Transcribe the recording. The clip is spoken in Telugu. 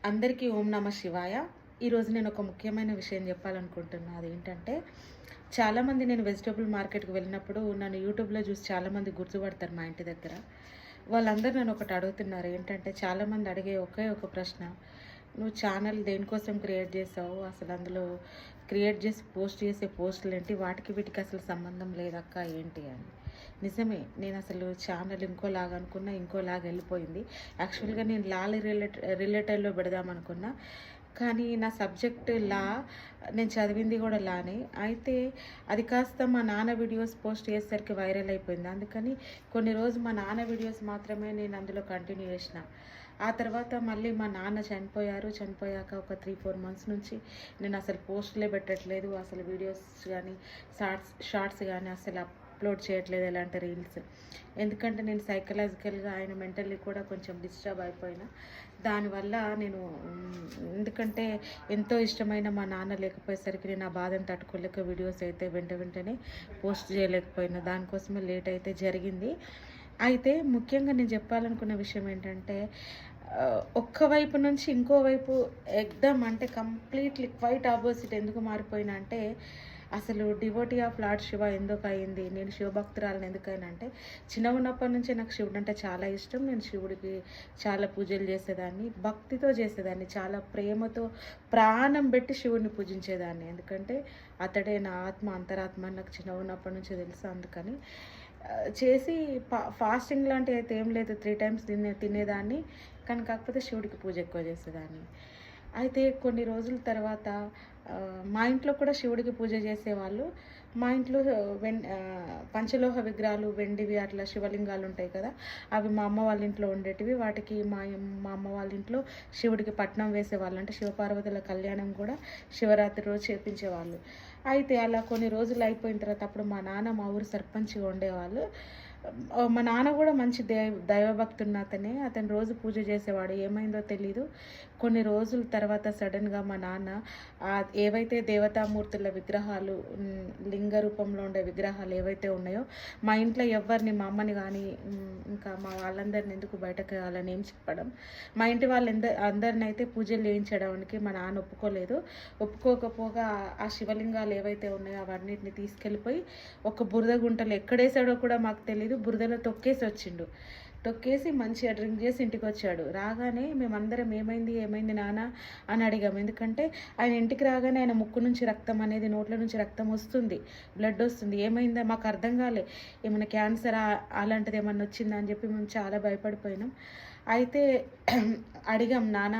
అందరికీ ఓం నమ శివాయ. ఈరోజు నేను ఒక ముఖ్యమైన విషయం చెప్పాలనుకుంటున్నా. అదేంటంటే, చాలామంది నేను వెజిటబుల్ మార్కెట్‌కి వెళ్ళినప్పుడు నన్ను యూట్యూబ్‌లో చూసి చాలామంది గుర్తుపడతారు మా ఇంటి దగ్గర. వాళ్ళందరూ నన్ను ఒకటి అడుగుతున్నారు. ఏంటంటే, చాలామంది అడిగే ఒకే ఒక ప్రశ్న, "నువ్వు ఛానల్ దేనికోసం క్రియేట్ చేసావు? అసలు అందులో క్రియేట్ చేసి పోస్ట్ చేసే పోస్టులేంటి? వాటికి వీటికి అసలు సంబంధం లేదక్క ఏంటి?" అని. నిజమే. నేనసలు ఛానల్ ఇంకోలాగా అనుకున్నా, ఇంకోలాగా ఎళ్ళిపోయింది. యాక్చువల్‌గా నేను రిలేటెడ్‌లో పెడదామనుకున్నా. కానీ నా సబ్జెక్ట్ లా. నేను చదివింది గూడా లానే. అయితే అది కాస్త మా నాన్న వీడియోస్ పోస్ట్ చేసేసరికి వైరల్ అయిపోయింది. అందుకని కొన్ని రోజులు మా నాన్న వీడియోస్ మాత్రమే నేను అందులో కంటిన్యూ చేసిన. ఆ తర్వాత మళ్ళీ మా నాన్న చనిపోయారు. చనిపోయాక ఒక 3, 4 మంత్స్ నుంచి నేనసలు పోస్టులే పెట్టట్లేదు. అసలు వీడియోస్ గానీ, షార్ట్స్ గానీ అసలు అప్లోడ్ చేయట్లేదు, ఎలాంటి రీల్స్. ఎందుకంటే నేను సైకలాజికల్‌గా, ఆయన మెంటల్లీ కూడా కొంచెం డిస్టర్బ్ అయిపోయినా. దానివల్ల నేను ఎందుకంటే ఎంతో ఇష్టమైన మా నాన్న లేకపోయేసరికి నేను ఆ బాధను తట్టుకోలేక వీడియోస్ అయితే వెంటనే పోస్ట్ చేయలేకపోయినా. దానికోసమే లేట్ అయితే జరిగింది. అయితే ముఖ్యంగా నేను చెప్పాలనుకున్న విషయం ఏంటంటే, ఒక్క వైపు నుంచి ఇంకో వైపు ఎగ్దమ్ అంటే కంప్లీట్‌లీ క్వైట్ ఆపోజిట్ ఎందుకు మారిపోయినా అంటే, అసలు డివోటీ ఆఫ్ లార్డ్ శివ ఎందుకయింది, నేను శివభక్తురాలిని ఎందుకైనా అంటే, చిన్నగున్నప్పటి నుంచే నాకు శివుడంటే చాలా ఇష్టం. నేను శివుడికి చాలా పూజలు చేసేదాన్ని, భక్తితో చేసేదాన్ని, చాలా ప్రేమతో ప్రాణం పెట్టి శివుడిని పూజించేదాన్ని. ఎందుకంటే అతడే నా ఆత్మ, అంతరాత్మ అని నాకు చిన్నగున్నప్పటి నుంచే తెలుసు. అందుకని చేసి ఫాస్టింగ్ లాంటివి అయితే ఏం లేదు. 3 టైమ్స్ తినేదాన్ని. కానీ కాకపోతే శివుడికి పూజ ఎక్కువ చేసేదాన్ని. అయితే కొన్ని రోజుల తర్వాత మా ఇంట్లో కూడా శివుడికి పూజ చేసేవాళ్ళు. మా ఇంట్లో పంచలోహ విగ్రహాలు, వెండివి అట్లా శివలింగాలు ఉంటాయి కదా! అవి మా అమ్మ వాళ్ళ ఇంట్లో ఉండేటివి. వాటికి మా అమ్మ వాళ్ళ ఇంట్లో శివుడికి పట్నం వేసేవాళ్ళు. అంటే శివపార్వతుల కళ్యాణం కూడా శివరాత్రి రోజు చేపించేవాళ్ళు. అయితే అలా కొన్ని రోజులు అయిపోయిన తర్వాత అప్పుడు మా నాన్న మా ఊరు సర్పంచ్‌గా ఉండేవాళ్ళు. మా నాన్న కూడా మంచి దైవభక్తున్న అతనే. అతను రోజు పూజ చేసేవాడు. ఏమైందో తెలీదు. కొన్ని రోజుల తర్వాత సడెన్‌గా మా నాన్న ఏవైతే దేవతామూర్తుల విగ్రహాలు, లింగ రూపంలో ఉండే విగ్రహాలు ఏవైతే ఉన్నాయో, మా ఇంట్లో ఎవ్వరిని, మా అమ్మని గానీ, ఇంకా మా వాళ్ళందరిని ఎందుకు బయటకు రావాలని ఏం చెప్పడం. మా ఇంటి అందరినైతే పూజలు చేయించడానికి మా నాన్న ఒప్పుకోలేదు. ఒప్పుకోకపోగా ఆ శివలింగాలు ఏవైతే ఉన్నాయో అవన్నిటిని తీసుకెళ్ళిపోయి ఒక బురద గుంటలో ఎక్కడేసాడో కూడా మాకు తెలీదు. బురదలో తొక్కేసి వచ్చిండు. తొక్కేసి మంచిగా డ్రింక్ చేసి ఇంటికొచ్చాడు. రాగానే మేమందరం ఏమైంది నాన్న అని అడిగాము. ఎందుకంటే ఆయన ఇంటికి రాగానే ఆయన ముక్కు నుంచి రక్తం అనేది, నోట్ల నుంచి రక్తం వస్తుంది, బ్లడ్ వస్తుంది. ఏమైందో మాకు అర్థం కాలే. ఏమైనా క్యాన్సర్ అలాంటిది ఏమన్నా వచ్చిందా అని చెప్పి మేము చాలా భయపడిపోయినాం. అయితే అడిగాం, నాన్న